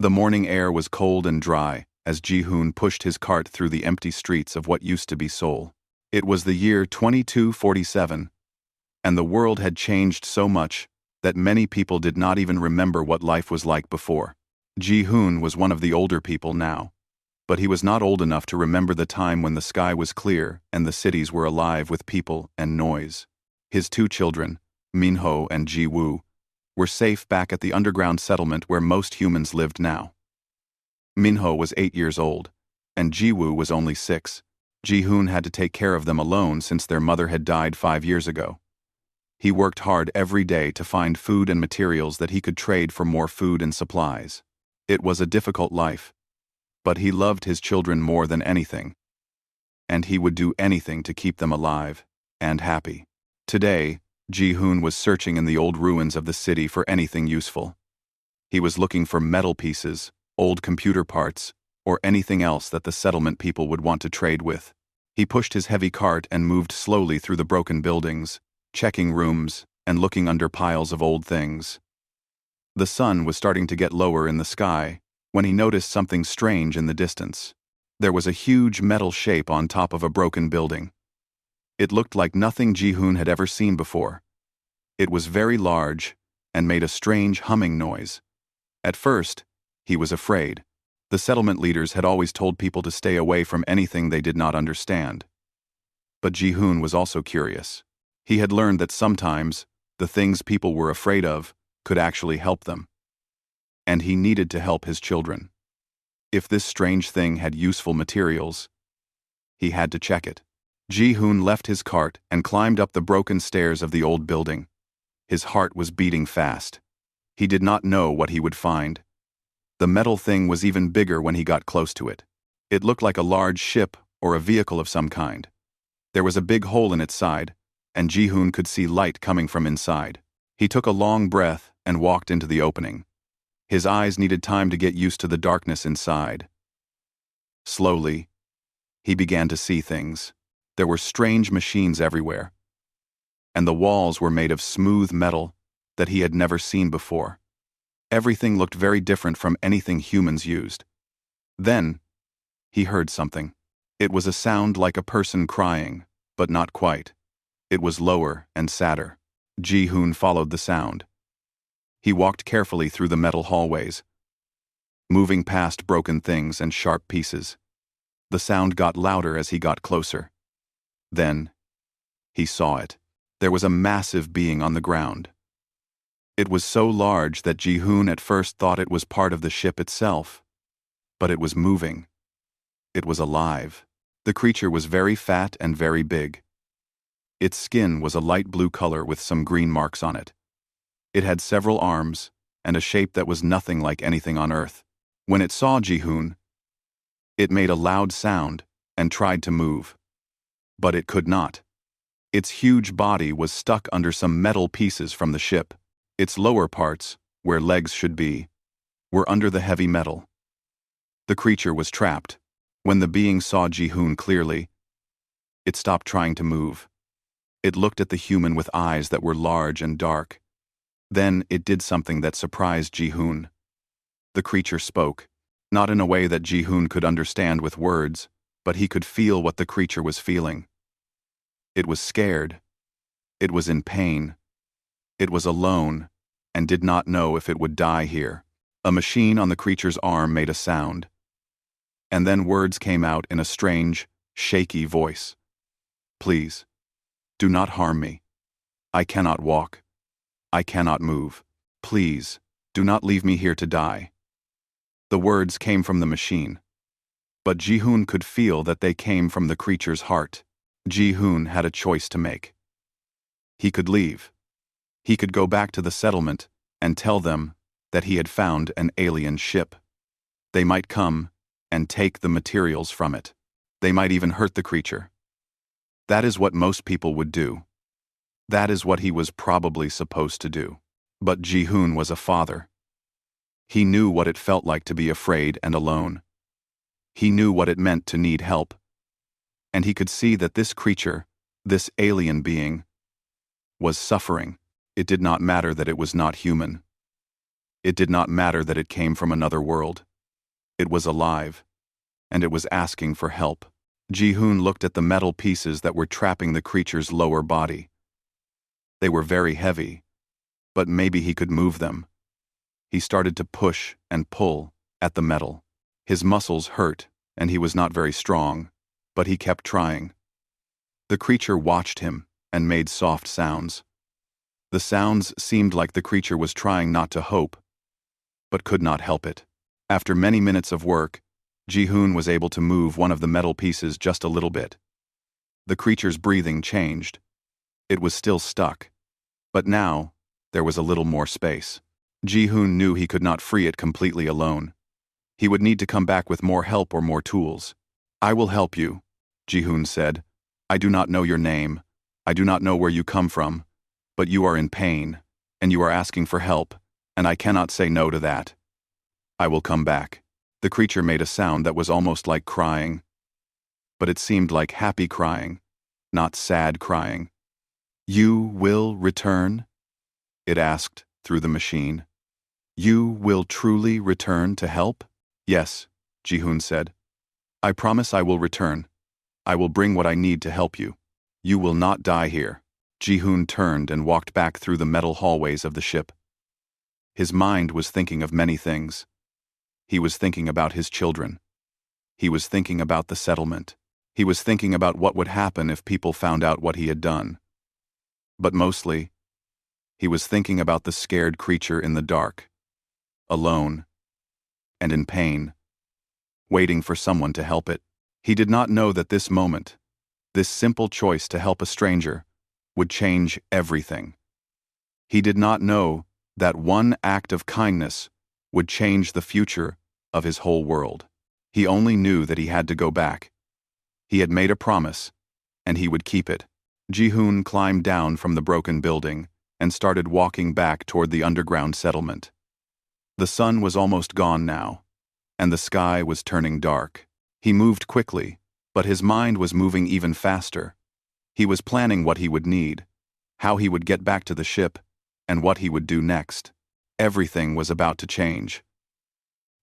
The morning air was cold and dry as Ji-hoon pushed his cart through the empty streets of what used to be Seoul. It was the year 2247, and the world had changed so much that many people did not even remember what life was like before. Ji-hoon was one of the older people now, but he was not old enough to remember the time when the sky was clear and the cities were alive with people and noise. His two children, Minho and Ji-woo, were safe back at the underground settlement where most humans lived now. Minho was 8 years old, and Ji-woo was only 6. Ji-hoon had to take care of them alone since their mother had died 5 years ago. He worked hard every day to find food and materials that he could trade for more food and supplies. It was a difficult life, but he loved his children more than anything, and he would do anything to keep them alive and happy. Today, Ji-hoon was searching in the old ruins of the city for anything useful. He was looking for metal pieces, old computer parts, or anything else that the settlement people would want to trade with. He pushed his heavy cart and moved slowly through the broken buildings, checking rooms and looking under piles of old things. The sun was starting to get lower in the sky when he noticed something strange in the distance. There was a huge metal shape on top of a broken building. It looked like nothing Ji-hoon had ever seen before. It was very large and made a strange humming noise. At first, he was afraid. The settlement leaders had always told people to stay away from anything they did not understand. But Ji-hoon was also curious. He had learned that sometimes the things people were afraid of could actually help them. And he needed to help his children. If this strange thing had useful materials, he had to check it. Ji-hoon left his cart and climbed up the broken stairs of the old building. His heart was beating fast. He did not know what he would find. The metal thing was even bigger when he got close to it. It looked like a large ship or a vehicle of some kind. There was a big hole in its side, and Ji-hoon could see light coming from inside. He took a long breath and walked into the opening. His eyes needed time to get used to the darkness inside. Slowly, he began to see things. There were strange machines everywhere, and the walls were made of smooth metal that he had never seen before. Everything looked very different from anything humans used. Then, he heard something. It was a sound like a person crying, but not quite. It was lower and sadder. Ji-hoon followed the sound. He walked carefully through the metal hallways, moving past broken things and sharp pieces. The sound got louder as he got closer. Then, he saw it. There was a massive being on the ground. It was so large that Ji-hoon at first thought it was part of the ship itself. But it was moving. It was alive. The creature was very fat and very big. Its skin was a light blue color with some green marks on it. It had several arms and a shape that was nothing like anything on Earth. When it saw Ji-hoon, it made a loud sound and tried to move. But it could not. Its huge body was stuck under some metal pieces from the ship. Its lower parts, where legs should be, were under the heavy metal. The creature was trapped. When the being saw Ji-hoon clearly, it stopped trying to move. It looked at the human with eyes that were large and dark. Then it did something that surprised Ji-hoon. The creature spoke, not in a way that Ji-hoon could understand with words, but he could feel what the creature was feeling. It was scared. It was in pain. It was alone, and did not know if it would die here. A machine on the creature's arm made a sound. And then words came out in a strange, shaky voice. "Please, do not harm me. I cannot walk. I cannot move. Please, do not leave me here to die." The words came from the machine, but Ji-hoon could feel that they came from the creature's heart. Ji-hoon had a choice to make. He could leave. He could go back to the settlement and tell them that he had found an alien ship. They might come and take the materials from it. They might even hurt the creature. That is what most people would do. That is what he was probably supposed to do. But Ji-hoon was a father. He knew what it felt like to be afraid and alone. He knew what it meant to need help. And he could see that this creature, this alien being, was suffering. It did not matter that it was not human. It did not matter that it came from another world. It was alive, and it was asking for help. Ji-hoon looked at the metal pieces that were trapping the creature's lower body. They were very heavy, but maybe he could move them. He started to push and pull at the metal. His muscles hurt, and he was not very strong, but he kept trying. The creature watched him and made soft sounds. The sounds seemed like the creature was trying not to hope, but could not help it. After many minutes of work, Ji-hoon was able to move one of the metal pieces just a little bit. The creature's breathing changed. It was still stuck, but now there was a little more space. Ji-hoon knew he could not free it completely alone. He would need to come back with more help or more tools. "I will help you," Ji-hoon said. "I do not know your name. I do not know where you come from, but you are in pain, and you are asking for help, and I cannot say no to that. I will come back." The creature made a sound that was almost like crying, but it seemed like happy crying, not sad crying. "You will return?" it asked through the machine. "You will truly return to help?" "Yes," Ji-hoon said. "I promise I will return. I will bring what I need to help you. You will not die here." Ji-hoon turned and walked back through the metal hallways of the ship. His mind was thinking of many things. He was thinking about his children. He was thinking about the settlement. He was thinking about what would happen if people found out what he had done. But mostly, he was thinking about the scared creature in the dark, alone, and in pain, waiting for someone to help it. He did not know that this moment, this simple choice to help a stranger, would change everything. He did not know that one act of kindness would change the future of his whole world. He only knew that he had to go back. He had made a promise, and he would keep it. Ji-hoon climbed down from the broken building and started walking back toward the underground settlement. The sun was almost gone now, and the sky was turning dark. He moved quickly, but his mind was moving even faster. He was planning what he would need, how he would get back to the ship, and what he would do next. Everything was about to change.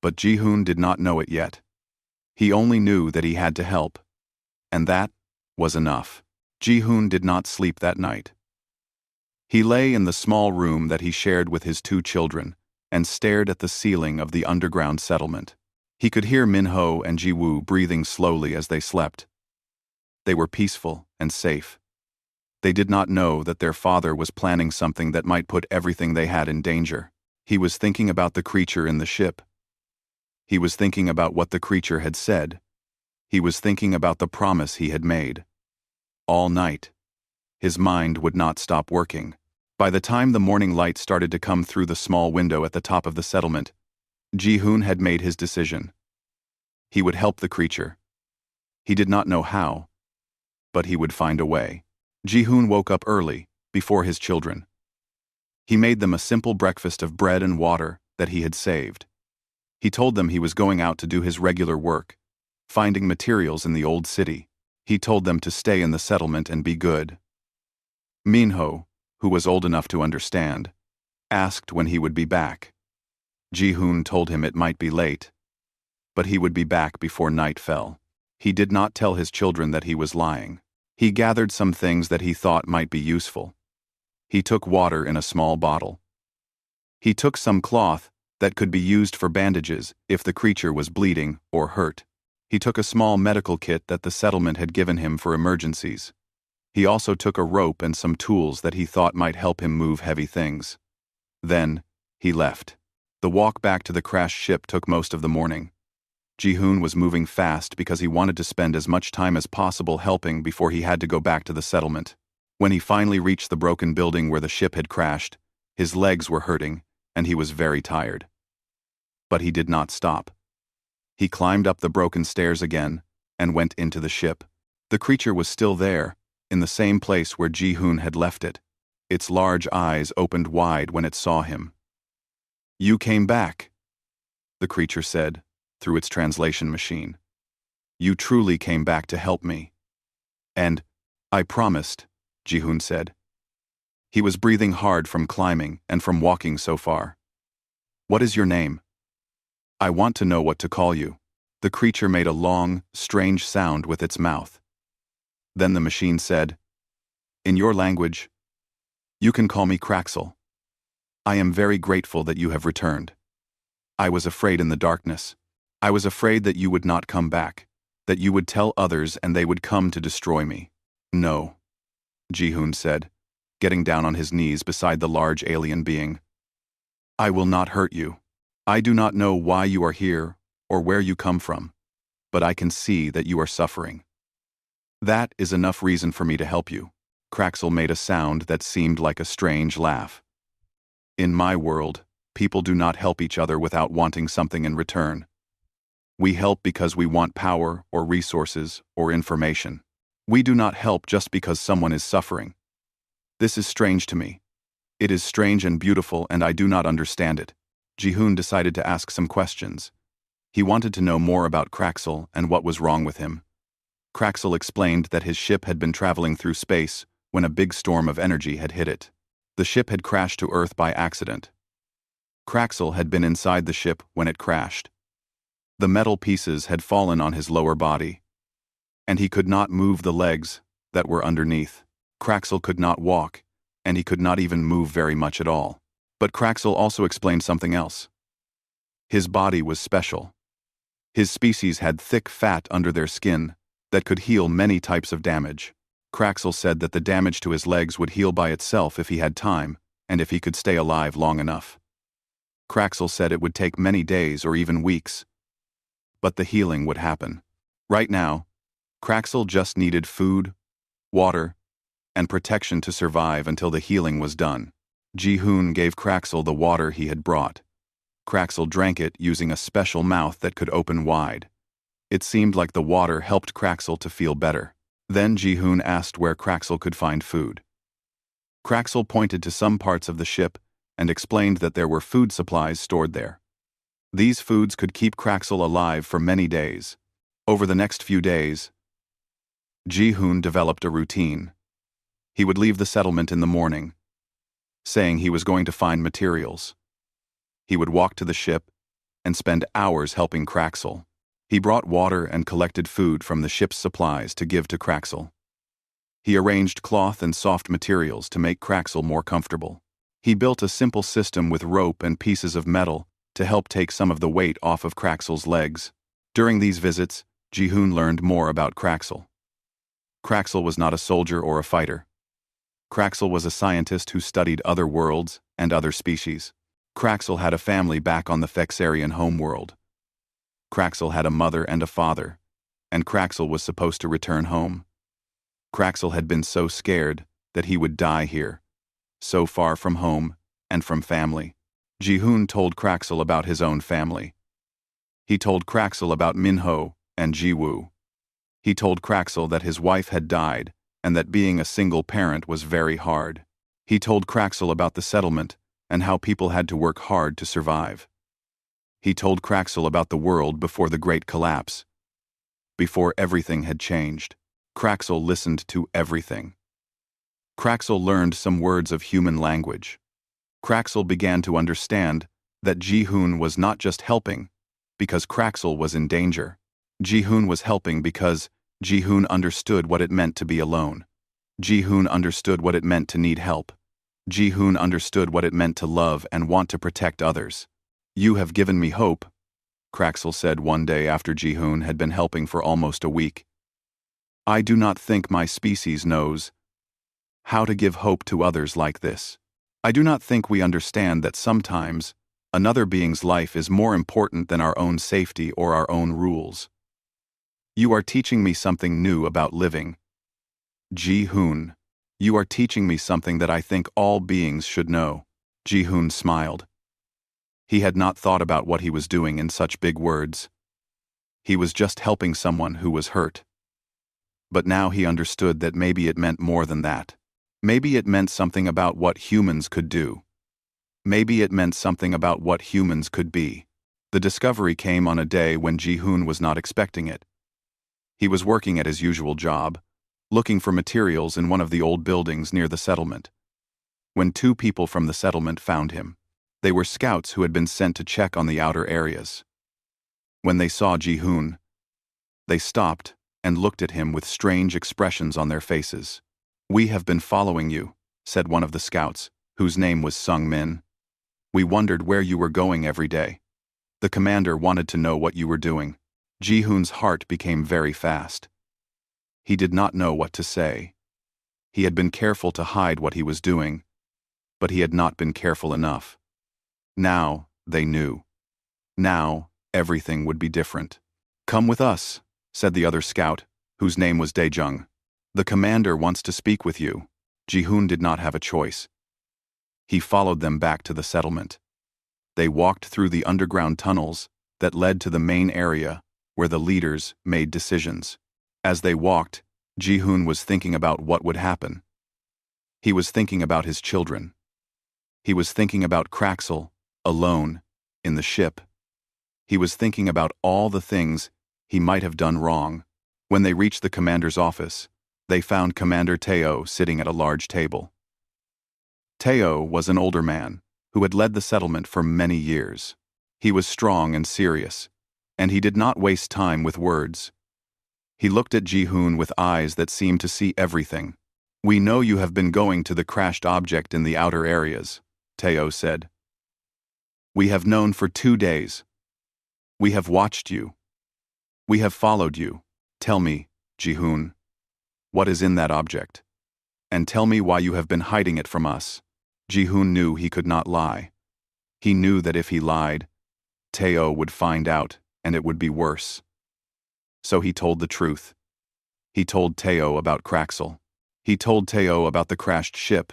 But Ji-hoon did not know it yet. He only knew that he had to help, and that was enough. Ji-hoon did not sleep that night. He lay in the small room that he shared with his two children and stared at the ceiling of the underground settlement. He could hear Min-ho and Ji-woo breathing slowly as they slept. They were peaceful and safe. They did not know that their father was planning something that might put everything they had in danger. He was thinking about the creature in the ship. He was thinking about what the creature had said. He was thinking about the promise he had made. All night, his mind would not stop working. By the time the morning light started to come through the small window at the top of the settlement, Ji-hoon had made his decision. He would help the creature. He did not know how, but he would find a way. Ji-hoon woke up early, before his children. He made them a simple breakfast of bread and water that he had saved. He told them he was going out to do his regular work, finding materials in the old city. He told them to stay in the settlement and be good. Min-ho, who was old enough to understand, asked when he would be back. Ji-hoon told him it might be late, but he would be back before night fell. He did not tell his children that he was lying. He gathered some things that he thought might be useful. He took water in a small bottle. He took some cloth that could be used for bandages if the creature was bleeding or hurt. He took a small medical kit that the settlement had given him for emergencies. He also took a rope and some tools that he thought might help him move heavy things. Then, he left. The walk back to the crashed ship took most of the morning. Ji-hoon was moving fast because he wanted to spend as much time as possible helping before he had to go back to the settlement. When he finally reached the broken building where the ship had crashed, his legs were hurting, and he was very tired. But he did not stop. He climbed up the broken stairs again and went into the ship. The creature was still there, in the same place where Ji-hoon had left it. Its large eyes opened wide when it saw him. "You came back," the creature said, through its translation machine. "You truly came back to help me." "And I promised," Ji-hoon said. He was breathing hard from climbing and from walking so far. What is your name? I want to know what to call you. The creature made a long, strange sound with its mouth. Then the machine said, in your language, you can call me Craxel. I am very grateful that you have returned. I was afraid in the darkness. I was afraid that you would not come back, that you would tell others and they would come to destroy me. No, Ji-hoon said, getting down on his knees beside the large alien being. I will not hurt you. I do not know why you are here or where you come from, but I can see that you are suffering. That is enough reason for me to help you. Craxel made a sound that seemed like a strange laugh. In my world, people do not help each other without wanting something in return. We help because we want power or resources or information. We do not help just because someone is suffering. This is strange to me. It is strange and beautiful, and I do not understand it. Ji-hoon decided to ask some questions. He wanted to know more about Craxel and what was wrong with him. Craxel explained that his ship had been traveling through space when a big storm of energy had hit it. The ship had crashed to Earth by accident. Craxel had been inside the ship when it crashed. The metal pieces had fallen on his lower body, and he could not move the legs that were underneath. Craxel could not walk, and he could not even move very much at all. But Craxel also explained something else. His body was special. His species had thick fat under their skin that could heal many types of damage. Craxel said that the damage to his legs would heal by itself if he had time and if he could stay alive long enough. Craxel said it would take many days or even weeks, but the healing would happen. Right now, Craxel just needed food, water, and protection to survive until the healing was done. Ji-hoon gave Craxel the water he had brought. Craxel drank it using a special mouth that could open wide. It seemed like the water helped Craxel to feel better. Then Ji-hoon asked where Craxel could find food. Craxel pointed to some parts of the ship and explained that there were food supplies stored there. These foods could keep Craxel alive for many days. Over the next few days, Ji-hoon developed a routine. He would leave the settlement in the morning, saying he was going to find materials. He would walk to the ship and spend hours helping Craxel. He brought water and collected food from the ship's supplies to give to Craxel. He arranged cloth and soft materials to make Craxel more comfortable. He built a simple system with rope and pieces of metal to help take some of the weight off of Craxel's legs. During these visits, Ji-hoon learned more about Craxel. Craxel was not a soldier or a fighter. Craxel was a scientist who studied other worlds and other species. Craxel had a family back on the Fexarian homeworld. Craxel had a mother and a father, and Craxel was supposed to return home. Craxel had been so scared that he would die here, so far from home and from family. Ji-hoon told Craxel about his own family. He told Craxel about Minho and Ji-woo. He told Craxel that his wife had died and that being a single parent was very hard. He told Craxel about the settlement and how people had to work hard to survive. He told Craxel about the world before the Great Collapse, before everything had changed. Craxel listened to everything. Craxel learned some words of human language. Craxel began to understand that Ji-hoon was not just helping because Craxel was in danger. Ji-hoon was helping because Ji-hoon understood what it meant to be alone. Ji-hoon understood what it meant to need help. Ji-hoon understood what it meant to love and want to protect others. You have given me hope, Craxel said one day after Ji-hoon had been helping for almost a week. I do not think my species knows how to give hope to others like this. I do not think we understand that sometimes another being's life is more important than our own safety or our own rules. You are teaching me something new about living. Ji-hoon, you are teaching me something that I think all beings should know. Ji-hoon smiled. He had not thought about what he was doing in such big words. He was just helping someone who was hurt. But now he understood that maybe it meant more than that. Maybe it meant something about what humans could do. Maybe it meant something about what humans could be. The discovery came on a day when Ji-hoon was not expecting it. He was working at his usual job, looking for materials in one of the old buildings near the settlement, when two people from the settlement found him. They were scouts who had been sent to check on the outer areas. When they saw Ji-hoon, they stopped and looked at him with strange expressions on their faces. "We have been following you," said one of the scouts, whose name was Sung Min. "We wondered where you were going every day. The commander wanted to know what you were doing." Ji-hoon's heart became very fast. He did not know what to say. He had been careful to hide what he was doing, but he had not been careful enough. Now, they knew. Now, everything would be different. "Come with us," said the other scout, whose name was Daejung. "The commander wants to speak with you." Ji-hoon did not have a choice. He followed them back to the settlement. They walked through the underground tunnels that led to the main area where the leaders made decisions. As they walked, Ji-hoon was thinking about what would happen. He was thinking about his children. He was thinking about Kraxel, alone, in the ship. He was thinking about all the things he might have done wrong. When they reached the commander's office, they found Commander Teo sitting at a large table. Teo was an older man who had led the settlement for many years. He was strong and serious, and he did not waste time with words. He looked at Ji-hoon with eyes that seemed to see everything. "We know you have been going to the crashed object in the outer areas," Teo said. "We have known for 2 days. We have watched you. We have followed you. Tell me, Ji-hoon, what is in that object? And tell me why you have been hiding it from us." Ji-hoon knew he could not lie. He knew that if he lied, Teo would find out, and it would be worse. So he told the truth. He told Teo about Kraxel. He told Teo about the crashed ship.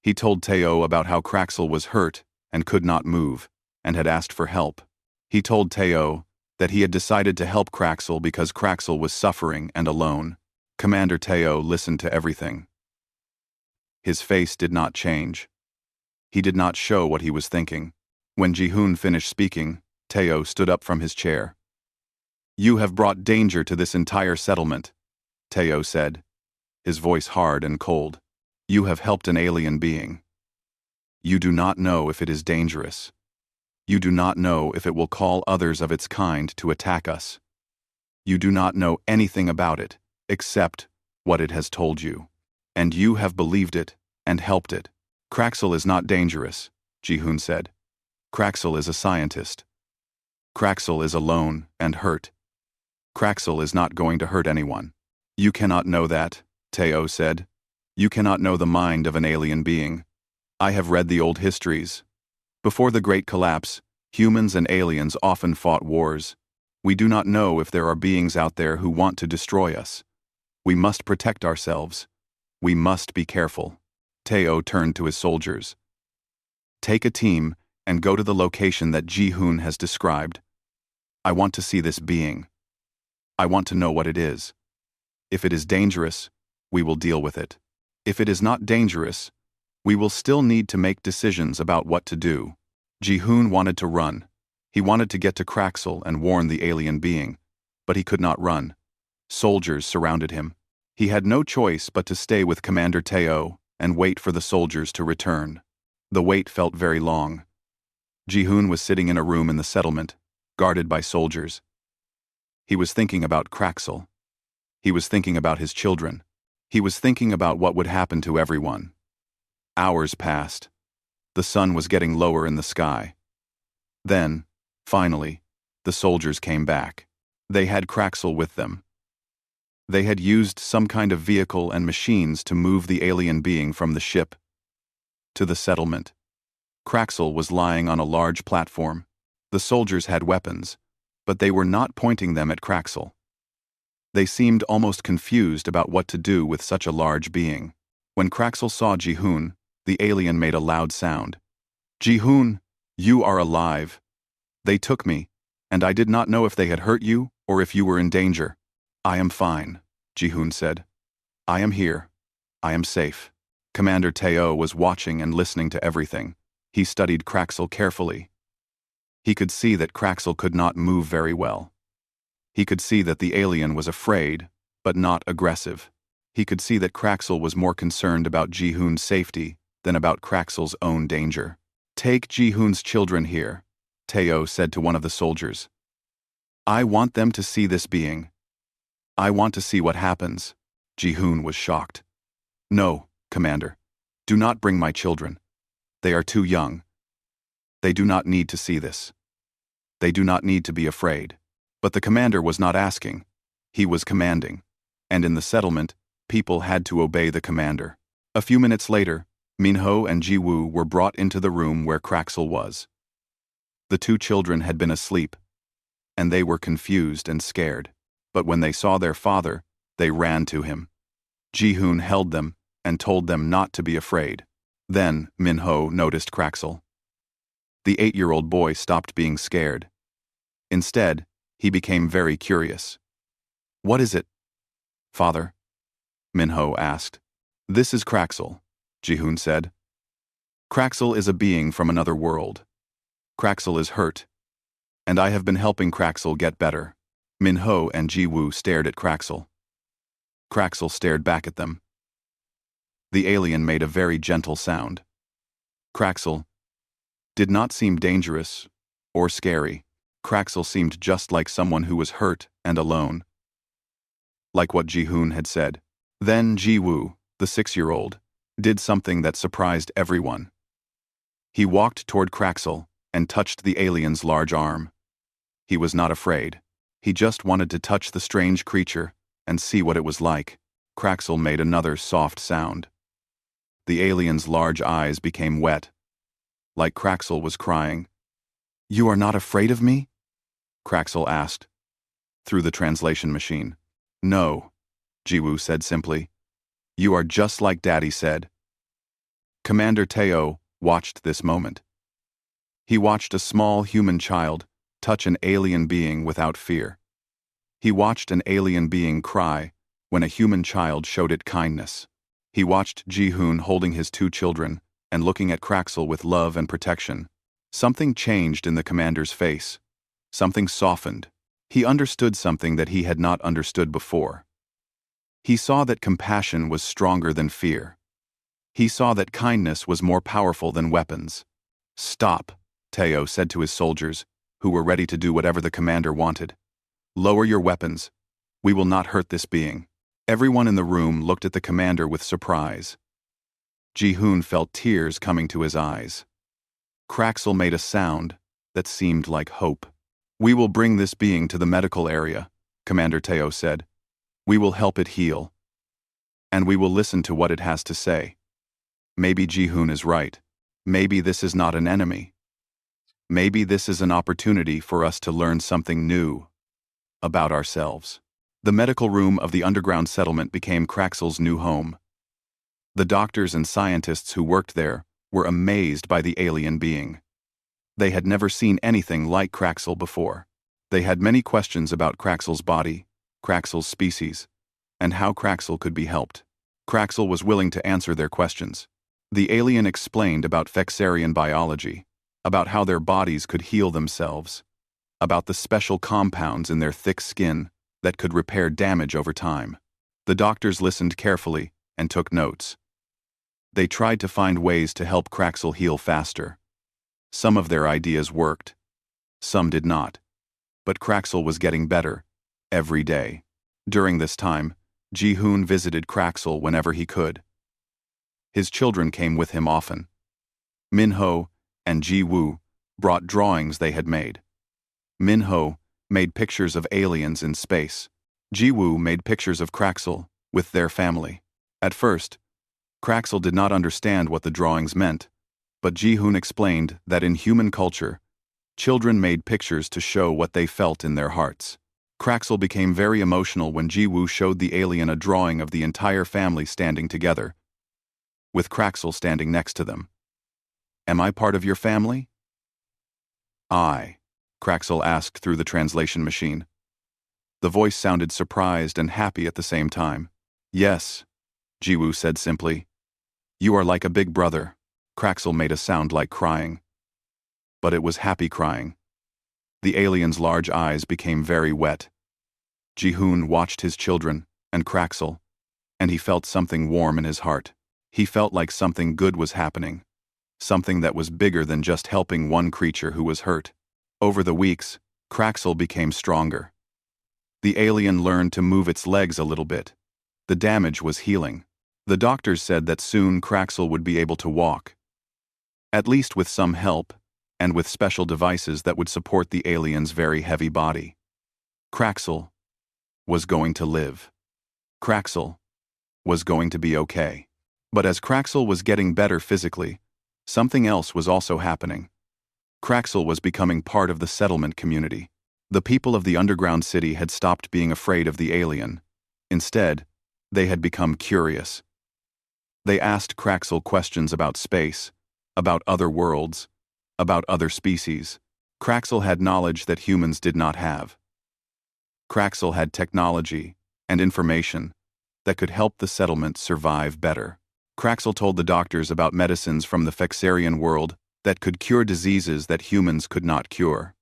He told Teo about how Kraxel was hurt and could not move, and had asked for help. He told Teo that he had decided to help Kraxel because Kraxel was suffering and alone. Commander Teo listened to everything. His face did not change. He did not show what he was thinking. When Ji-hoon finished speaking, Teo stood up from his chair. "You have brought danger to this entire settlement," Teo said, his voice hard and cold. "You have helped an alien being. You do not know if it is dangerous. You do not know if it will call others of its kind to attack us. You do not know anything about it, except what it has told you. And you have believed it and helped it." "Kraxel is not dangerous," Ji-hoon said. "Kraxel is a scientist. Kraxel is alone and hurt. Kraxel is not going to hurt anyone." "You cannot know that," Teo said. "You cannot know the mind of an alien being. I have read the old histories. Before the Great Collapse, humans and aliens often fought wars. We do not know if there are beings out there who want to destroy us. We must protect ourselves. We must be careful." Teo turned to his soldiers. "Take a team and go to the location that Ji-hoon has described. I want to see this being. I want to know what it is. If it is dangerous, we will deal with it. If it is not dangerous, we will still need to make decisions about what to do." Ji-hoon wanted to run. He wanted to get to Kraxel and warn the alien being, but he could not run. Soldiers surrounded him. He had no choice but to stay with Commander Teo and wait for the soldiers to return. The wait felt very long. Ji-hoon was sitting in a room in the settlement, guarded by soldiers. He was thinking about Kraxel. He was thinking about his children. He was thinking about what would happen to everyone. Hours passed. The sun was getting lower in the sky. Then, finally, the soldiers came back. They had Kraxel with them. They had used some kind of vehicle and machines to move the alien being from the ship to the settlement. Kraxel was lying on a large platform. The soldiers had weapons, but they were not pointing them at Kraxel. They seemed almost confused about what to do with such a large being. When Kraxel saw Ji-hoon, the alien made a loud sound. "Ji-hoon, you are alive. They took me, and I did not know if they had hurt you or if you were in danger." "I am fine," Ji-hoon said. "I am here. I am safe." Commander Teo was watching and listening to everything. He studied Kraxel carefully. He could see that Kraxel could not move very well. He could see that the alien was afraid, but not aggressive. He could see that Kraxel was more concerned about Ji-hoon's safety than about Kraxel's own danger. Take Ji-hoon's children here, Teo said to one of the soldiers. I want them to see this being. I want to see what happens. Ji-hoon was shocked. No, Commander. Do not bring my children. They are too young. They do not need to see this. They do not need to be afraid. But the commander was not asking. He was commanding. And in the settlement, people had to obey the commander. A few minutes later, Minho and Ji-woo were brought into the room where Kraxel was. The two children had been asleep, and they were confused and scared. But when they saw their father, they ran to him. Ji-hoon held them and told them not to be afraid. Then Minho noticed Kraxel. The 8-year-old boy stopped being scared. Instead, he became very curious. What is it, father? Minho asked. This is Kraxel, Ji-hoon said. Kraxel is a being from another world. Kraxel is hurt, and I have been helping Kraxel get better. Minho and Ji-woo stared at Kraxel. Kraxel stared back at them. The alien made a very gentle sound. Kraxel did not seem dangerous or scary. Kraxel seemed just like someone who was hurt and alone. Like what Ji-hoon had said. Then Ji-woo, the 6-year-old, did something that surprised everyone. He walked toward Kraxel and touched the alien's large arm. He was not afraid. He just wanted to touch the strange creature and see what it was like. Kraxel made another soft sound. The alien's large eyes became wet, like Kraxel was crying. You are not afraid of me? Kraxel asked, through the translation machine. No, Ji-woo said simply. You are just like Daddy said. Commander Teo watched this moment. He watched a small human child touch an alien being without fear. He watched an alien being cry when a human child showed it kindness. He watched Ji-hoon holding his 2 children and looking at Kraxel with love and protection. Something changed in the commander's face. Something softened. He understood something that he had not understood before. He saw that compassion was stronger than fear. He saw that kindness was more powerful than weapons. Stop, Teo said to his soldiers, who were ready to do whatever the commander wanted. Lower your weapons. We will not hurt this being. Everyone in the room looked at the commander with surprise. Ji-hoon felt tears coming to his eyes. Kraxel made a sound that seemed like hope. We will bring this being to the medical area, Commander Teo said. We will help it heal. And we will listen to what it has to say. Maybe Ji-hoon is right. Maybe this is not an enemy. Maybe this is an opportunity for us to learn something new about ourselves. The medical room of the underground settlement became Kraxel's new home. The doctors and scientists who worked there were amazed by the alien being. They had never seen anything like Kraxel before. They had many questions about Kraxel's body, Kraxel's species, and how Kraxel could be helped. Kraxel was willing to answer their questions. The alien explained about Fexarian biology, about how their bodies could heal themselves, about the special compounds in their thick skin that could repair damage over time. The doctors listened carefully and took notes. They tried to find ways to help Kraxel heal faster. Some of their ideas worked. Some did not. But Kraxel was getting better every day. During this time, Ji-hoon visited Kraxel whenever he could. His children came with him often. Minho and Ji-woo brought drawings they had made. Minho made pictures of aliens in space. Ji-woo made pictures of Kraxel with their family. At first, Kraxel did not understand what the drawings meant, but Ji-hoon explained that in human culture, children made pictures to show what they felt in their hearts. Kraxel became very emotional when Ji-woo showed the alien a drawing of the entire family standing together, with Kraxel standing next to them. Am I part of your family? Kraxel asked through the translation machine. The voice sounded surprised and happy at the same time. Yes, Ji-woo said simply. You are like a big brother. Kraxel made a sound like crying. But it was happy crying. The alien's large eyes became very wet. Ji-hoon watched his children and Kraxel, and he felt something warm in his heart. He felt like something good was happening. something that was bigger than just helping one creature who was hurt. Over the weeks, Kraxel became stronger. The alien learned to move its legs a little bit. The damage was healing. The doctors said that soon Kraxel would be able to walk. At least with some help, and with special devices that would support the alien's very heavy body. Kraxel was going to live. Kraxel was going to be okay. But as Kraxel was getting better physically, something else was also happening. Kraxel was becoming part of the settlement community. The people of the underground city had stopped being afraid of the alien. Instead, they had become curious. They asked Kraxel questions about space, about other worlds, about other species. Kraxel had knowledge that humans did not have. Kraxel had technology and information that could help the settlement survive better. Kraxel told the doctors about medicines from the Fexarian world that could cure diseases that humans could not cure.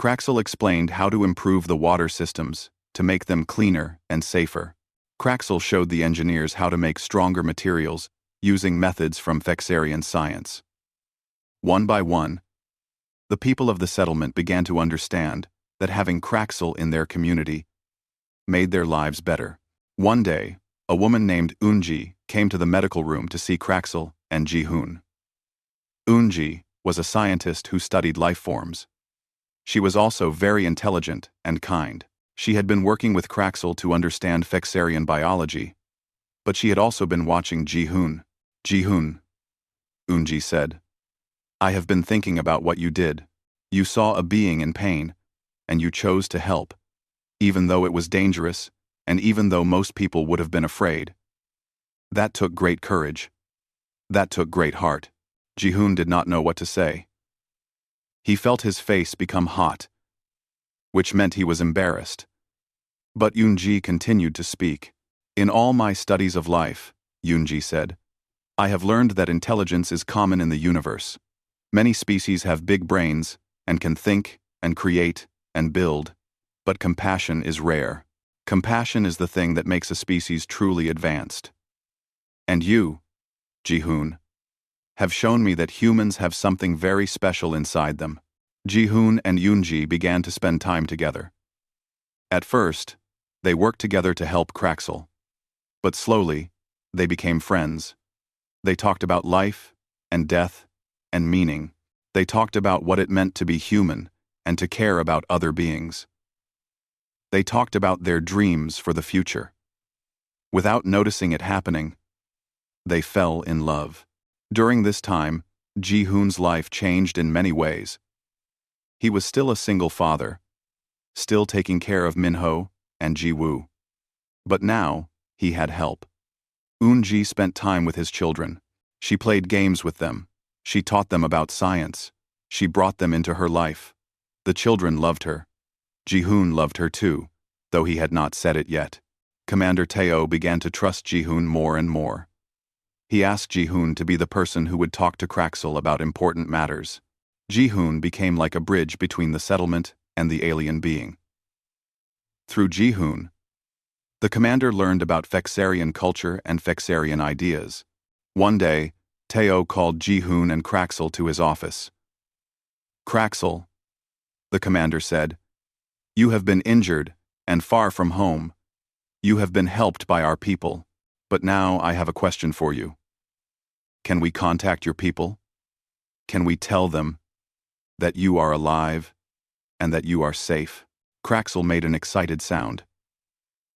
Kraxel explained how to improve the water systems to make them cleaner and safer. Kraxel showed the engineers how to make stronger materials using methods from Fexarian science. One by one, the people of the settlement began to understand that having Kraxel in their community made their lives better. One day, a woman named Unji came to the medical room to see Kraxel and Ji-hoon. Unji was a scientist who studied life forms. She was also very intelligent and kind. She had been working with Kraxel to understand Fexarian biology, but she had also been watching Ji-hoon. Ji-hoon, Unji said, I have been thinking about what you did. You saw a being in pain, and you chose to help, even though it was dangerous, and even though most people would have been afraid. That took great courage. That took great heart. Ji-hoon did not know what to say. He felt his face become hot, which meant he was embarrassed. But Unji continued to speak. In all my studies of life, Unji said, I have learned that intelligence is common in the universe. Many species have big brains and can think and create and build, but compassion is rare. Compassion is the thing that makes a species truly advanced. And you, Ji-hoon, have shown me that humans have something very special inside them. Ji-hoon and Unji began to spend time together. At first, they worked together to help Kraxel. But slowly, they became friends. They talked about life and death and meaning. They talked about what it meant to be human and to care about other beings. They talked about their dreams for the future. Without noticing it happening, they fell in love. During this time, Ji-hoon's life changed in many ways. He was still a single father, still taking care of Minho and Ji-woo. But now, he had help. Unji spent time with his children. She played games with them. She taught them about science. She brought them into her life. The children loved her. Ji-hoon loved her too, though he had not said it yet. Commander Teo began to trust Ji-hoon more and more. He asked Ji-hoon to be the person who would talk to Kraxel about important matters. Ji-hoon became like a bridge between the settlement and the alien being. Through Ji-hoon, the commander learned about Fexarian culture and Fexarian ideas. One day, Teo called Ji-hoon and Kraxel to his office. Kraxel, the commander said, you have been injured and far from home. You have been helped by our people, but now I have a question for you. Can we contact your people? Can we tell them that you are alive and that you are safe? Kraxel made an excited sound.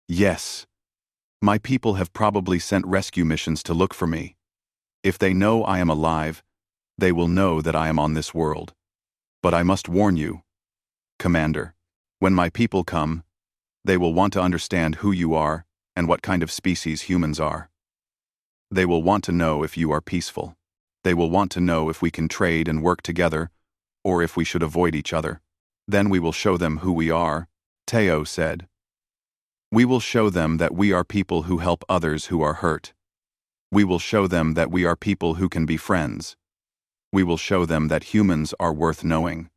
Yes. My people have probably sent rescue missions to look for me. If they know I am alive, they will know that I am on this world. But I must warn you, Commander, when my people come, they will want to understand who you are and what kind of species humans are. They will want to know if you are peaceful. They will want to know if we can trade and work together, or if we should avoid each other. Then we will show them who we are, Teo said. We will show them that we are people who help others who are hurt. We will show them that we are people who can be friends. We will show them that humans are worth knowing.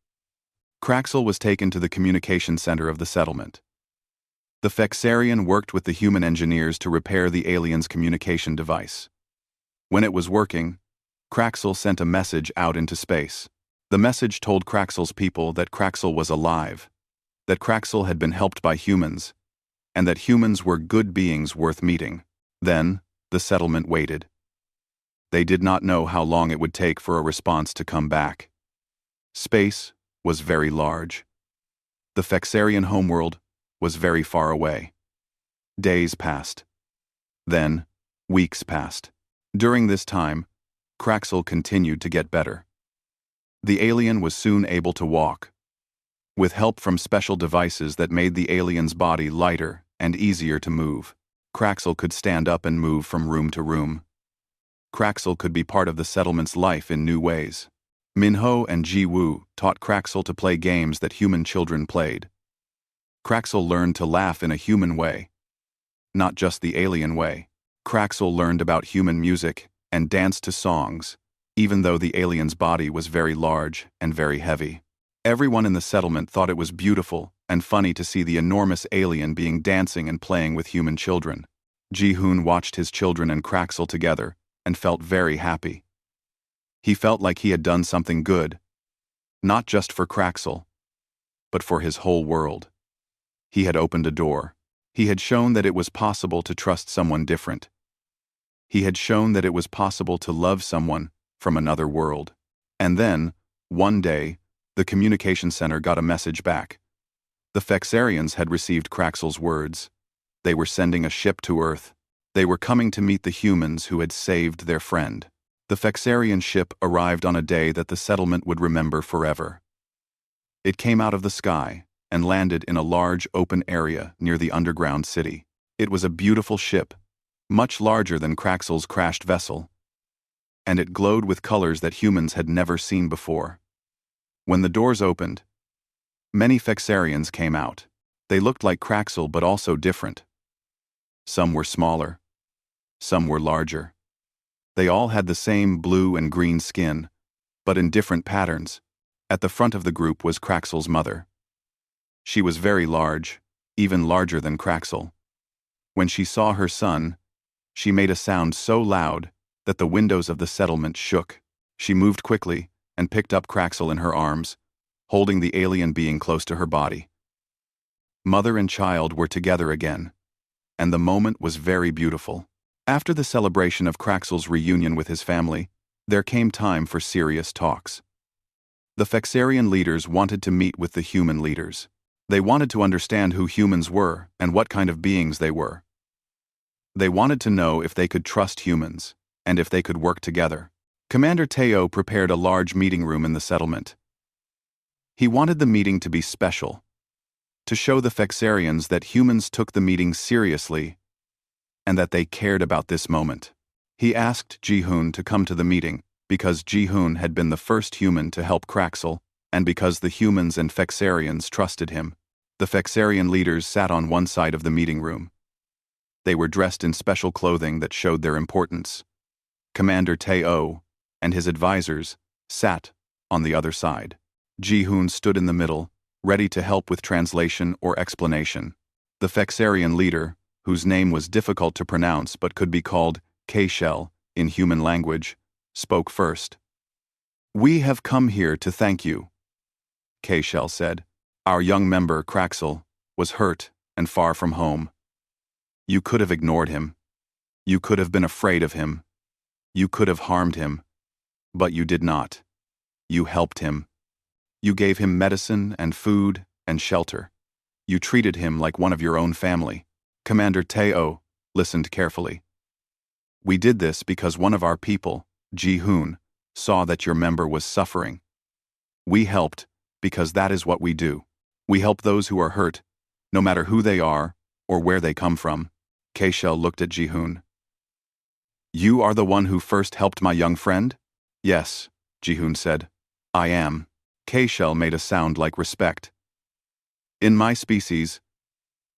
Kraxel was taken to the communication center of the settlement. The Fexarian worked with the human engineers to repair the alien's communication device. When it was working, Kraxel sent a message out into space. The message told Kraxel's people that Kraxel was alive, that Kraxel had been helped by humans, and that humans were good beings worth meeting. Then, the settlement waited. They did not know how long it would take for a response to come back. Space was very large. The Fexarian homeworld was very far away. Days passed. Then, weeks passed. During this time, Kraxel continued to get better. The alien was soon able to walk, with help from special devices that made the alien's body lighter and easier to move. Kraxel could stand up and move from room to room. Kraxel could be part of the settlement's life in new ways. Minho and Ji Woo taught Kraxel to play games that human children played. Kraxel learned to laugh in a human way, not just the alien way. Kraxel learned about human music and danced to songs, even though the alien's body was very large and very heavy. Everyone in the settlement thought it was beautiful and funny to see the enormous alien being dancing and playing with human children. Ji-hoon watched his children and Kraxel together and felt very happy. He felt like he had done something good, not just for Kraxel, but for his whole world. He had opened a door. He had shown that it was possible to trust someone different. He had shown that it was possible to love someone from another world. And then, one day, the communication center got a message back. The Fexarians had received Kraxel's words. They were sending a ship to Earth. They were coming to meet the humans who had saved their friend. The Fexarian ship arrived on a day that the settlement would remember forever. It came out of the sky and landed in a large open area near the underground city. It was a beautiful ship, much larger than Kraxel's crashed vessel, and it glowed with colors that humans had never seen before. When the doors opened, many Fexarians came out. They looked like Kraxel but also different. Some were smaller. Some were larger. They all had the same blue and green skin, but in different patterns. At the front of the group was Kraxel's mother. She was very large, even larger than Kraxel. When she saw her son, she made a sound so loud that the windows of the settlement shook. She moved quickly and picked up Kraxel in her arms, holding the alien being close to her body. Mother and child were together again, and the moment was very beautiful. After the celebration of Kraxel's reunion with his family, there came time for serious talks. The Fexarian leaders wanted to meet with the human leaders. They wanted to understand who humans were and what kind of beings they were. They wanted to know if they could trust humans, and if they could work together. Commander Teo prepared a large meeting room in the settlement. He wanted the meeting to be special, to show the Fexarians that humans took the meeting seriously and that they cared about this moment. He asked Ji-hoon to come to the meeting because Ji-hoon had been the first human to help Kraxel, and because the humans and Fexarians trusted him. The Fexarian leaders sat on one side of the meeting room. They were dressed in special clothing that showed their importance. Commander Teo and his advisors sat on the other side. Ji-hoon stood in the middle, ready to help with translation or explanation. The Fexarian leader, whose name was difficult to pronounce but could be called K-Shell in human language, spoke first. "We have come here to thank you," K-Shell said. "Our young member, Kraxel, was hurt and far from home. You could have ignored him. You could have been afraid of him. You could have harmed him. But you did not. You helped him. You gave him medicine and food and shelter. You treated him like one of your own family." Commander Teo listened carefully. "We did this because one of our people, Ji-hoon, saw that your member was suffering. We helped because that is what we do. We help those who are hurt, no matter who they are or where they come from." K-Shell looked at Ji-hoon. "You are the one who first helped my young friend?" "Yes," Ji-hoon said. "I am." K-Shell made a sound like respect. "In my species,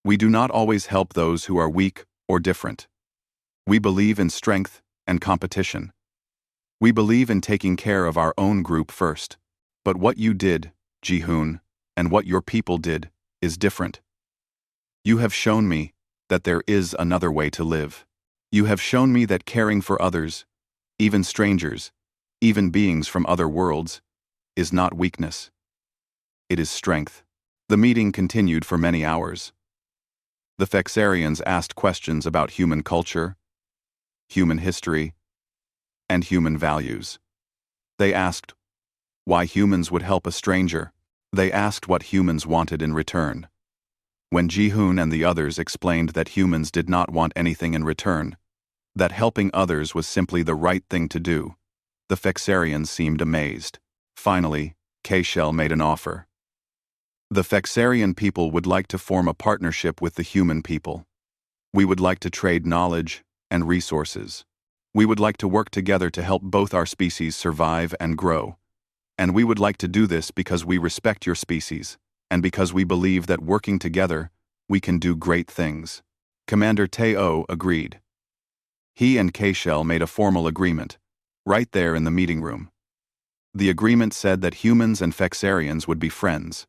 we do not always help those who are weak or different. We believe in strength and competition. We believe in taking care of our own group first. But what you did, Ji-hoon, and what your people did, is different. You have shown me that there is another way to live. You have shown me that caring for others, even strangers, even beings from other worlds, is not weakness. It is strength. The meeting continued for many hours. The Fexarians asked questions about human culture, human history, and human values. They asked why humans would help a stranger. They asked what humans wanted in return. When Ji-hoon and the others explained that humans did not want anything in return, that helping others was simply the right thing to do, the Fexarians seemed amazed. Finally, K-Shell made an offer. The Fexarian people would like to form a partnership with the human people. We would like to trade knowledge and resources. We would like to work together to help both our species survive and grow. And we would like to do this because we respect your species, and because we believe that working together, we can do great things. Commander Teo agreed. He and K-Shell made a formal agreement, right there in the meeting room. The agreement said that humans and Fexarians would be friends.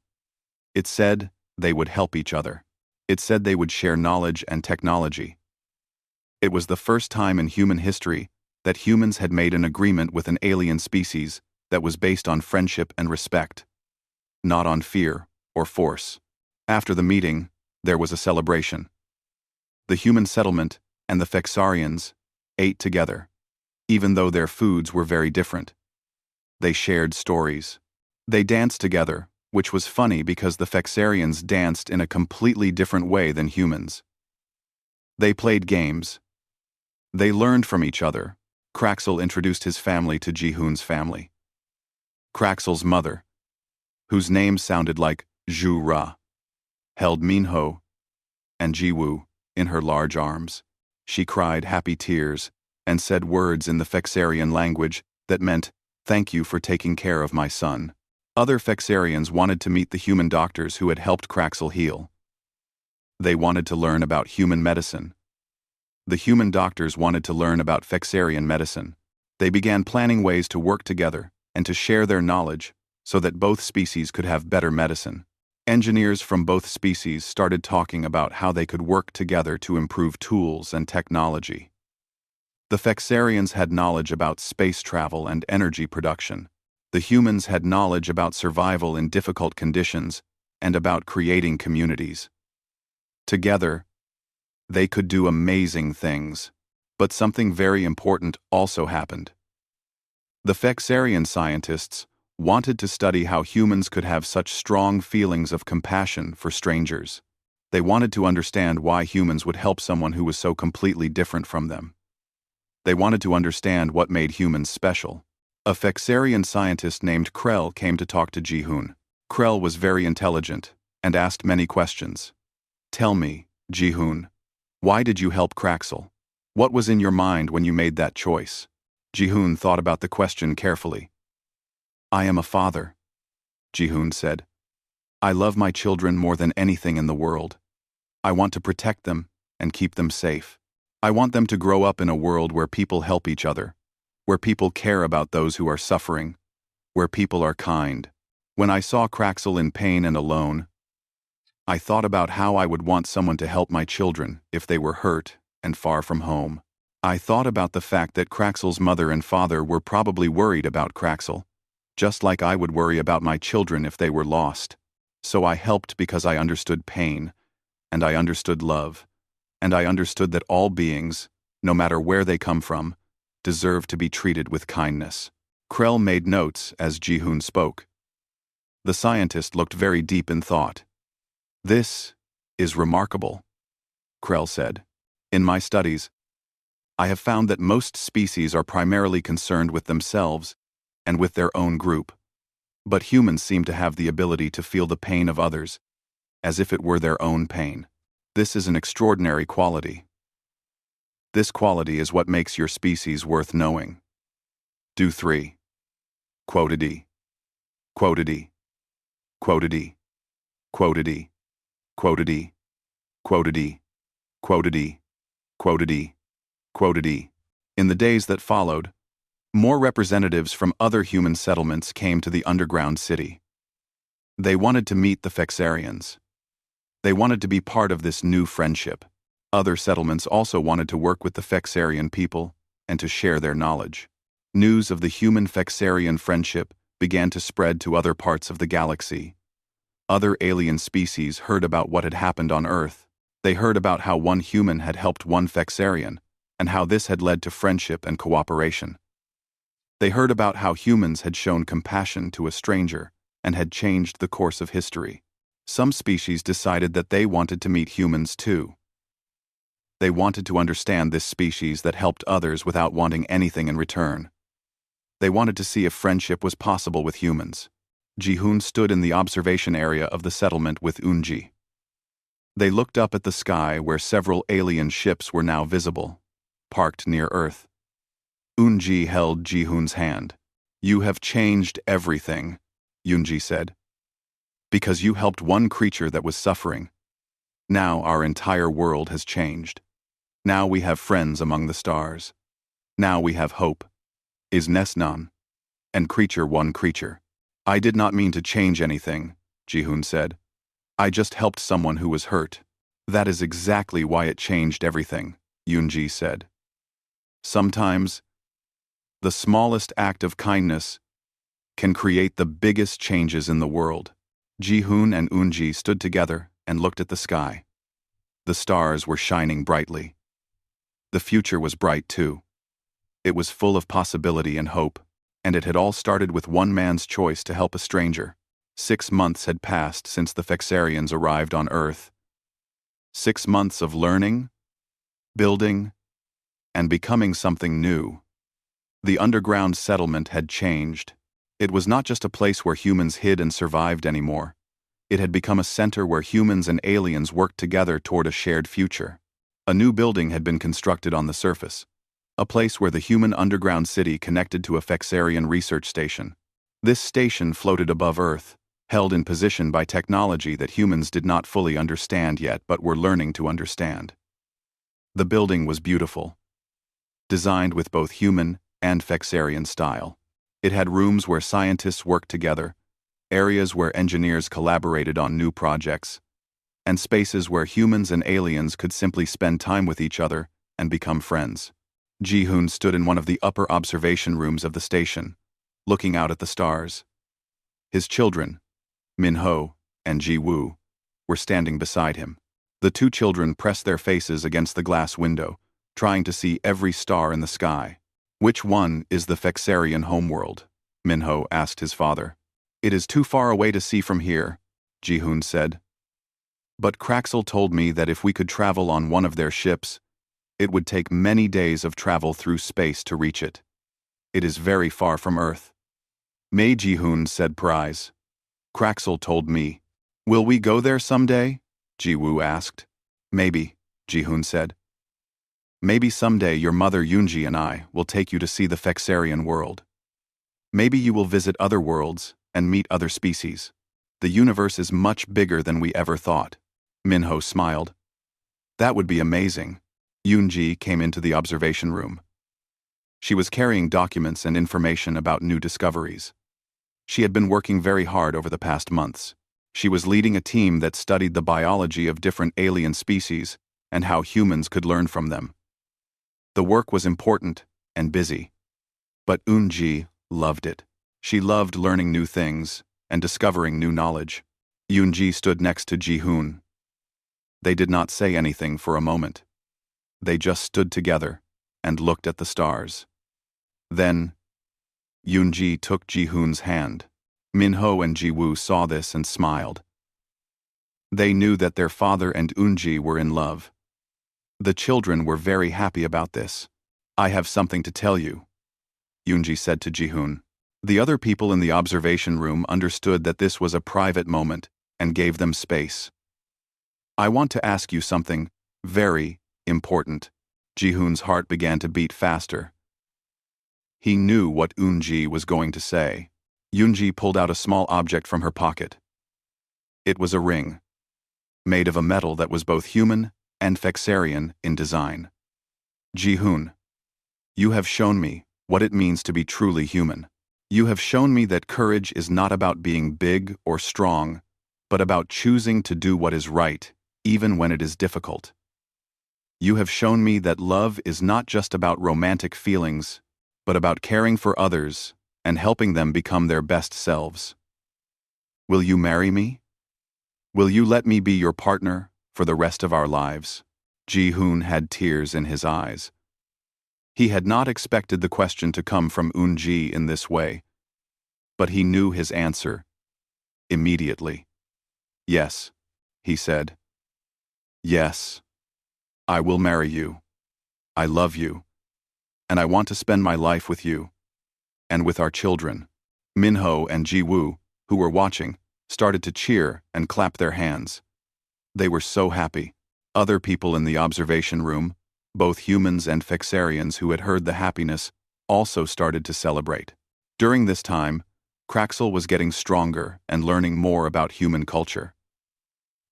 It said they would help each other. It said they would share knowledge and technology. It was the first time in human history that humans had made an agreement with an alien species that was based on friendship and respect, not on fear or force. After the meeting, there was a celebration. The human settlement and the Fexarians ate together, even though their foods were very different. They shared stories. They danced together, which was funny because the Fexarians danced in a completely different way than humans. They played games. They learned from each other. Kraxel introduced his family to Ji-hoon's family. Kraxel's mother, whose name sounded like Zhu Ra, held Minho and Jiwoo in her large arms. She cried happy tears and said words in the Fexarian language that meant, "Thank you for taking care of my son." Other Fexarians wanted to meet the human doctors who had helped Kraxel heal. They wanted to learn about human medicine. The human doctors wanted to learn about Fexarian medicine. They began planning ways to work together and to share their knowledge so that both species could have better medicine. Engineers from both species started talking about how they could work together to improve tools and technology. The Fexarians had knowledge about space travel and energy production. The humans had knowledge about survival in difficult conditions and about creating communities. Together, they could do amazing things. But something very important also happened. The Fexarian scientists wanted to study how humans could have such strong feelings of compassion for strangers. They wanted to understand why humans would help someone who was so completely different from them. They wanted to understand what made humans special. A Fexarian scientist named Krell came to talk to Ji-hoon. Krell was very intelligent and asked many questions. "Tell me, Ji-hoon, why did you help Kraxel? What was in your mind when you made that choice?" Ji-hoon thought about the question carefully. "I am a father," Ji-hoon said. "I love my children more than anything in the world. I want to protect them and keep them safe. I want them to grow up in a world where people help each other, where people care about those who are suffering, where people are kind. When I saw Kraxel in pain and alone, I thought about how I would want someone to help my children if they were hurt and far from home. I thought about the fact that Kraxel's mother and father were probably worried about Kraxel, just like I would worry about my children if they were lost. So I helped because I understood pain, and I understood love, and I understood that all beings, no matter where they come from, deserve to be treated with kindness." Krell made notes as Ji-hoon spoke. The scientist looked very deep in thought. "This is remarkable," Krell said. "In my studies, I have found that most species are primarily concerned with themselves and with their own group. But humans seem to have the ability to feel the pain of others, as if it were their own pain. This is an extraordinary quality. This quality is what makes your species worth knowing." Do 3. Quotity. Quotity. Quotity. Quotity. Quotity. Quotity. Quotity. Quotity. Quotity. In the days that followed, more representatives from other human settlements came to the underground city. They wanted to meet the Fexarians. They wanted to be part of this new friendship. Other settlements also wanted to work with the Fexarian people and to share their knowledge. News of the human-Fexarian friendship began to spread to other parts of the galaxy. Other alien species heard about what had happened on Earth. They heard about how one human had helped one Fexarian, and how this had led to friendship and cooperation. They heard about how humans had shown compassion to a stranger and had changed the course of history. Some species decided that they wanted to meet humans too. They wanted to understand this species that helped others without wanting anything in return. They wanted to see if friendship was possible with humans. Ji-hoon stood in the observation area of the settlement with Eun-ji. They looked up at the sky where several alien ships were now visible, parked near Earth. Eun-ji held Ji-hoon's hand. "You have changed everything," Eun-ji said. "Because you helped one creature that was suffering. Now our entire world has changed. Now we have friends among the stars. Now we have hope. Is Nesnan? And creature one creature." "I did not mean to change anything," Ji-hoon said. "I just helped someone who was hurt." "That is exactly why it changed everything," Eun-ji said. "Sometimes, the smallest act of kindness can create the biggest changes in the world." Ji-hoon and Eun-ji stood together and looked at the sky. The stars were shining brightly. The future was bright too. It was full of possibility and hope, and it had all started with one man's choice to help a stranger. 6 months had passed since the Fexarians arrived on Earth. 6 months of learning, building, and becoming something new. The underground settlement had changed. It was not just a place where humans hid and survived anymore. It had become a center where humans and aliens worked together toward a shared future. A new building had been constructed on the surface, a place where the human underground city connected to a Fexarian research station. This station floated above Earth, held in position by technology that humans did not fully understand yet but were learning to understand. The building was beautiful, designed with both human and Fexarian style. It had rooms where scientists worked together, areas where engineers collaborated on new projects, and spaces where humans and aliens could simply spend time with each other and become friends. Ji-hoon stood in one of the upper observation rooms of the station, looking out at the stars. His children, Min-ho and Ji-woo, were standing beside him. The two children pressed their faces against the glass window, trying to see every star in the sky. "Which one is the Fexarian homeworld?" Min-ho asked his father. "It is too far away to see from here," Ji-hoon said. "But Kraxel told me that if we could travel on one of their ships, it would take many days of travel through space to reach it. It is very far from Earth." "May," Ji-hoon said, "Prize. Kraxel told me." "Will we go there someday?" Ji-woo asked. "Maybe," Ji-hoon said. "Maybe someday your mother Eun-ji and I will take you to see the Fexarian world. Maybe you will visit other worlds and meet other species. The universe is much bigger than we ever thought." Min-ho smiled. "That would be amazing." Eun-ji came into the observation room. She was carrying documents and information about new discoveries. She had been working very hard over the past months. She was leading a team that studied the biology of different alien species and how humans could learn from them. The work was important and busy, but Eun-ji loved it. She loved learning new things and discovering new knowledge. Eun-ji stood next to Ji-hoon. They did not say anything for a moment. They just stood together and looked at the stars. Then, Eun-ji took Ji-hoon's hand. Min-ho and Ji-woo saw this and smiled. They knew that their father and Eun-ji were in love. The children were very happy about this. "I have something to tell you," Eun-ji said to Ji-hoon. The other people in the observation room understood that this was a private moment and gave them space. "I want to ask you something very important." Ji-hoon's heart began to beat faster. He knew what Eun-ji was going to say. Eun-ji pulled out a small object from her pocket. It was a ring, made of a metal that was both human and Fexarian in design. "Ji-hoon, you have shown me what it means to be truly human. You have shown me that courage is not about being big or strong, but about choosing to do what is right, even when it is difficult. You have shown me that love is not just about romantic feelings, but about caring for others and helping them become their best selves. Will you marry me? Will you let me be your partner for the rest of our lives? Ji-hoon had tears in his eyes. He had not expected the question to come from Eun-ji in this way, but he knew his answer immediately. Yes, he said. Yes, I will marry you. I love you, and I want to spend my life with you, and with our children. Minho and Ji-woo, who were watching, started to cheer and clap their hands. They were so happy. Other people in the observation room, both humans and Fexarians who had heard the happiness, also started to celebrate. During this time, Kraxel was getting stronger and learning more about human culture.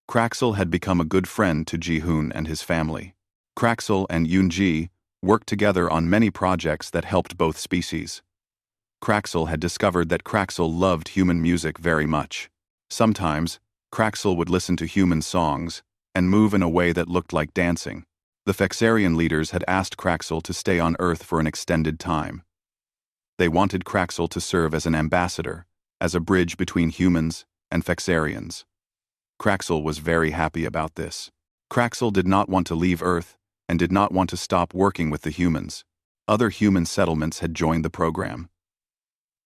Kraxel had become a good friend to Ji-hoon and his family. Kraxel and Eun-ji worked together on many projects that helped both species. Kraxel had discovered that Kraxel loved human music very much. Sometimes, Kraxel would listen to human songs and move in a way that looked like dancing. The Fexarian leaders had asked Kraxel to stay on Earth for an extended time. They wanted Kraxel to serve as an ambassador, as a bridge between humans and Fexarians. Kraxel was very happy about this. Kraxel did not want to leave Earth and did not want to stop working with the humans. Other human settlements had joined the program.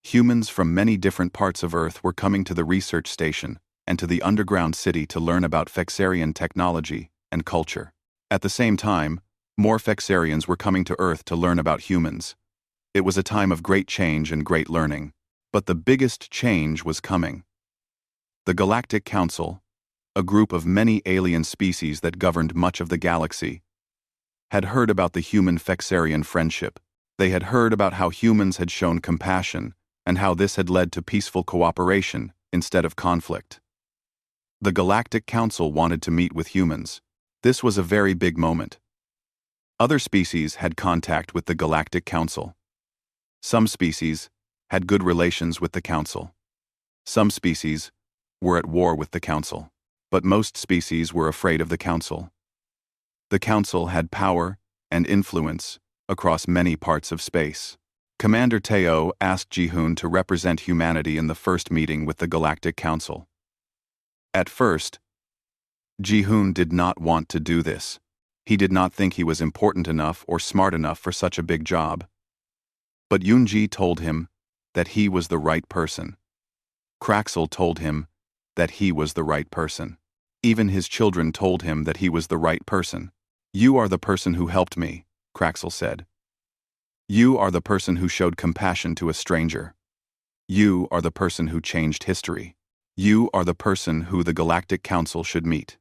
Humans from many different parts of Earth were coming to the research station and to the underground city to learn about Fexarian technology and culture. At the same time, more Fexarians were coming to Earth to learn about humans. It was a time of great change and great learning. But the biggest change was coming. The Galactic Council, a group of many alien species that governed much of the galaxy, had heard about the human-Fexarian friendship. They had heard about how humans had shown compassion and how this had led to peaceful cooperation instead of conflict. The Galactic Council wanted to meet with humans. This was a very big moment. Other species had contact with the Galactic Council. Some species had good relations with the Council. Some species were at war with the Council. But most species were afraid of the Council. The Council had power and influence across many parts of space. Commander Teo asked Ji-hoon to represent humanity in the first meeting with the Galactic Council. At first, Ji-hoon did not want to do this. He did not think he was important enough or smart enough for such a big job. But Eun-ji told him that he was the right person. Kraxel told him that he was the right person. Even his children told him that he was the right person. You are the person who helped me, Kraxel said. You are the person who showed compassion to a stranger. You are the person who changed history. You are the person who the Galactic Council should meet.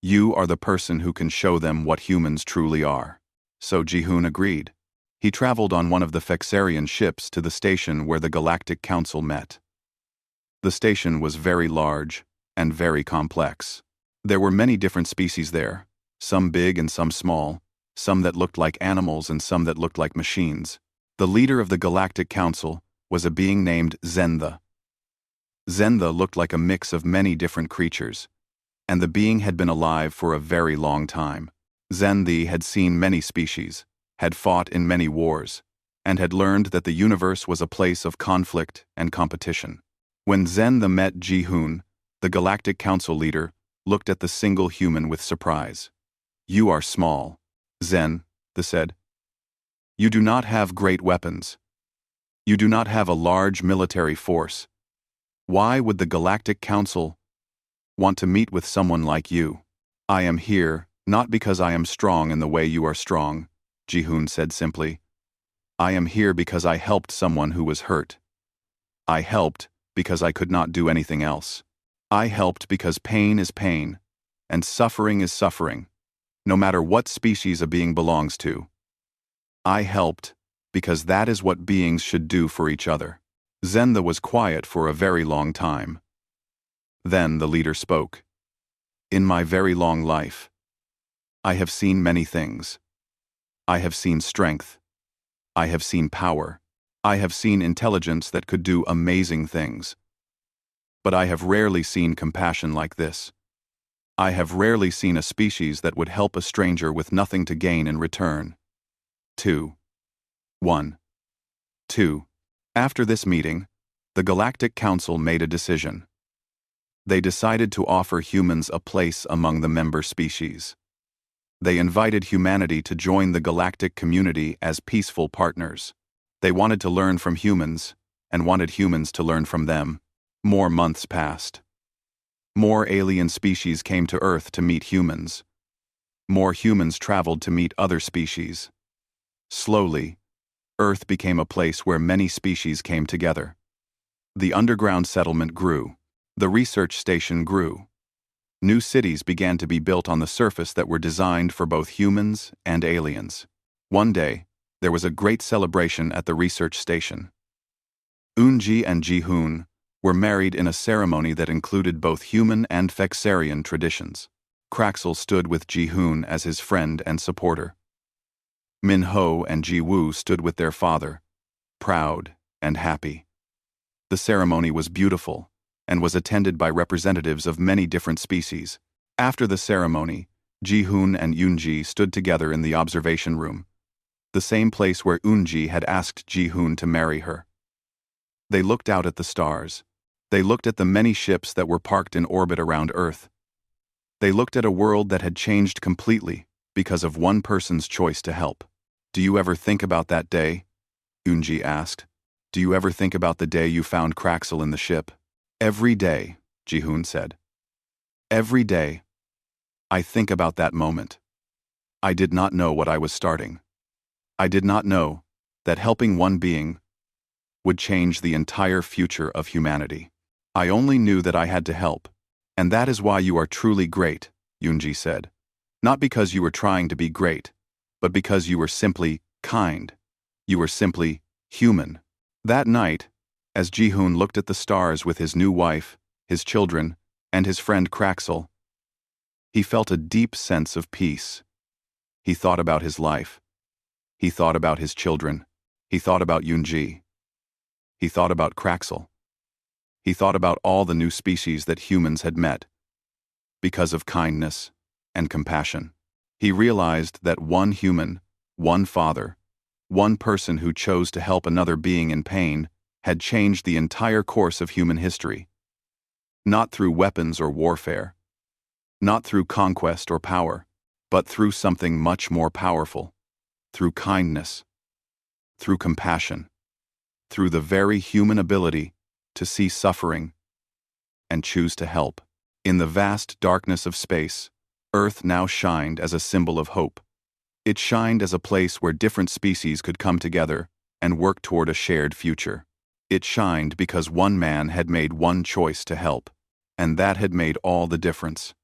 You are the person who can show them what humans truly are. So Ji-hoon agreed. He traveled on one of the Fexarian ships to the station where the Galactic Council met. The station was very large and very complex. There were many different species there, some big and some small, some that looked like animals and some that looked like machines. The leader of the Galactic Council was a being named Zentha. Zentha looked like a mix of many different creatures, and the being had been alive for a very long time. Zentha had seen many species, had fought in many wars, and had learned that the universe was a place of conflict and competition. When Zentha met Ji-hoon, the Galactic Council leader looked at the single human with surprise. You are small, Zentha said. You do not have great weapons. You do not have a large military force. Why would the Galactic Council want to meet with someone like you? I am here, not because I am strong in the way you are strong, Ji-hoon said simply. I am here because I helped someone who was hurt. I helped because I could not do anything else. I helped because pain is pain, and suffering is suffering, no matter what species a being belongs to. I helped because that is what beings should do for each other. Zentha was quiet for a very long time. Then the leader spoke. In my very long life, I have seen many things. I have seen strength. I have seen power. I have seen intelligence that could do amazing things. But I have rarely seen compassion like this. I have rarely seen a species that would help a stranger with nothing to gain in return. 2. 1. 2. After this meeting, the Galactic Council made a decision. They decided to offer humans a place among the member species. They invited humanity to join the galactic community as peaceful partners. They wanted to learn from humans, and wanted humans to learn from them. More months passed. More alien species came to Earth to meet humans. More humans traveled to meet other species. Slowly, Earth became a place where many species came together. The underground settlement grew. The research station grew. New cities began to be built on the surface that were designed for both humans and aliens. One day, there was a great celebration at the research station. Unji and Ji-hoon were married in a ceremony that included both human and Fexarian traditions. Kraxel stood with Ji-hoon as his friend and supporter. Min-ho and Ji-woo stood with their father, proud and happy. The ceremony was beautiful and was attended by representatives of many different species. After the ceremony, Ji-hoon and Unji stood together in the observation room, the same place where Unji had asked Ji-hoon to marry her. They looked out at the stars. They looked at the many ships that were parked in orbit around Earth. They looked at a world that had changed completely because of one person's choice to help. Do you ever think about that day? Unji asked. Do you ever think about the day you found Kraxel in the ship? Every day, Ji-hoon said. Every day. I think about that moment. I did not know what I was starting. I did not know that helping one being would change the entire future of humanity. I only knew that I had to help, and that is why you are truly great, Unji said. Not because you were trying to be great, but because you were simply kind. You were simply human. That night, as Ji-hoon looked at the stars with his new wife, his children, and his friend Kraxel, he felt a deep sense of peace. He thought about his life. He thought about his children. He thought about Unji. He thought about Kraxel. He thought about all the new species that humans had met. Because of kindness and compassion, he realized that one human, one father, one person who chose to help another being in pain had changed the entire course of human history. Not through weapons or warfare, not through conquest or power, but through something much more powerful, through kindness, through compassion, through the very human ability to see suffering and choose to help. In the vast darkness of space, Earth now shined as a symbol of hope. It shined as a place where different species could come together and work toward a shared future. It shined because one man had made one choice to help, and that had made all the difference.